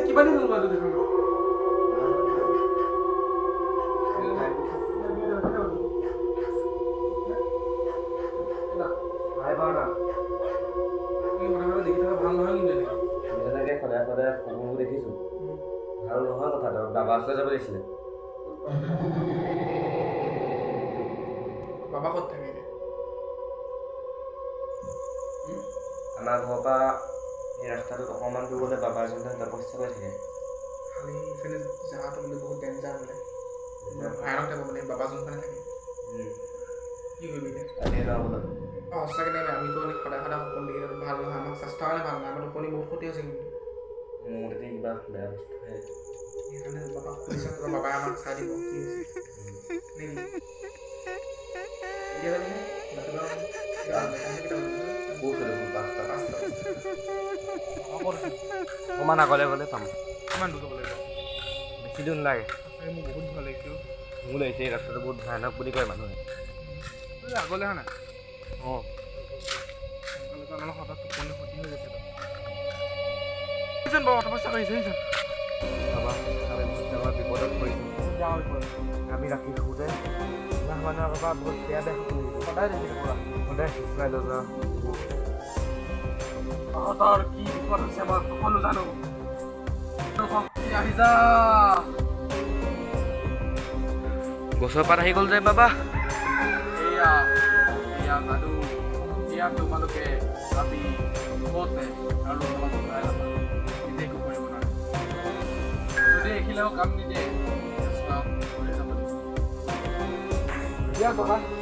কিমান দিন হ'ল দেখা দেখিছো ভাল নহয় কথাটো বাবা ওচৰলৈ যাব লাগিছিলে বাবা ক'ত থাকে আমাৰ ঘৰৰ পৰা এই ৰাস্তাটোত অকণমান দূৰ গ'লে বাবা এজনে তপস্যা কৰি থাকে খালি ইফালে জেগাটো বোলে বহুত ডেঞ্জাৰ বোলে ভয়ানক টাইপৰ বোলে বাবা যোনফালে থাকে কি কৰিবি এতিয়া অঁ সঁচাকৈ নাই আমিতো সদায় সদায় সপোন দেখি ভাল নহয় আমাক স্বাস্থ্যৰ কাৰণে ভাল নহয় আমাৰ টোপনি বহুত ক্ষতি হৈছে কিন্তু মোৰ এতিয়া কিবা বেয়া বস্তু সেইকাৰণে বাবাক সুধিছোঁ বাবাই আমাক চাই দিব কি হৈছে নেকি এতিয়া অকণমান আগলৈ গ'লে পাম কিমান দূৰ যাব লাগিব বেছি দূৰ নালাগে মোৰ বহুত ভয় লাগিছে মোৰ লাগিছে এই ৰাস্তাটো বহুত ভয়ানক বুলি কয় মানুহে আগলৈ অহা নাই অঁ আমাৰ হঠাৎ টোপনি ক্ষতি হৈ গৈছে বাৰু তপস্যা কৰিছে বাবা আমি আমাৰ বিপদত পৰিছোঁ আমি ৰাতি শুওঁতে ইমান মানুহৰ পৰা বহুত বেয়া বেয়া সপোন দেখিছোঁ সদায় দেখিছে পৰা সদায় কৃষ্ণই লৈ যোৱা তহঁতৰ কি বিপদ হৈছে মই সকলো জানো শক্তি আহি যা গছৰ পাত আহি গ'ল যে বাবা এয়া এয়া যাদু এয়া তোমালোকে ভাবি কতে আৰু তোমালোক নিজে একো কৰিব নোৱাৰে যদি এইখিনিও কাম নিদিয়ে যাব দিয়া